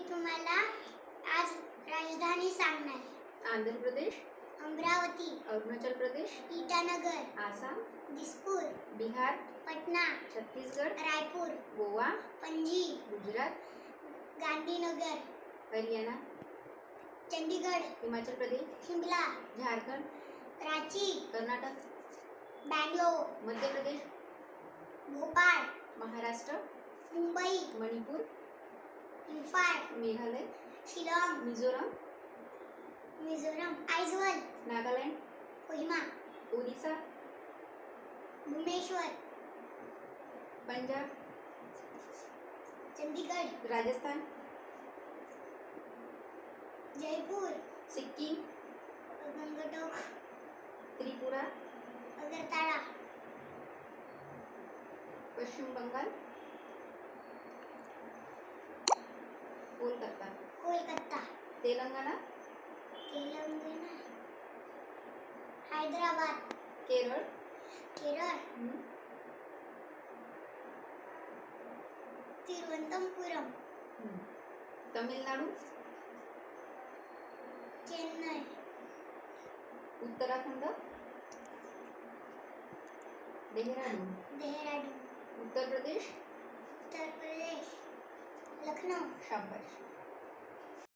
तुम्हाला आज राजधानी सांगणार. आंध्र प्रदेश, अमरावती, अरुणाचल प्रदेश, ईटानगर, आसाम, दिसपूर, बिहार, पटना, छत्तीसगढ़, रायपुर, गोवा, पणजी, गुजरात, गांधीनगर, हरियाणा, चंडीगढ़, हिमाचल प्रदेश, शिमला, झारखंड, रांची, कर्नाटक, बैंगलोर, मध्य प्रदेश, भोपाळ, महाराष्ट्र, मुंबई, मणिपुर, इम्फाल, मेघालय, शिलाँग, मिझोरम, मिझोरम, आइजवाल, नागालँड, कोहिमा, ओडिशा, भुवनेश्वर, पंजाब, चंडीगढ़, राजस्थान, जयपुर, सिक्कीम, गंगटोक, त्रिपुरा, अगरतला, पश्चिम बंगाल, कोलकाता, कोलकाता, तेलंगणा, तेलंगणा, हैदराबाद, केरळ, केरळ, तिरुवनंतपुरम, तमिळनाडू, चेन्नई, उत्तराखंड, देहरादून, देहरादून, उत्तर प्रदेश, उत्तर प्रदेश, लखनऊ, शाबाश.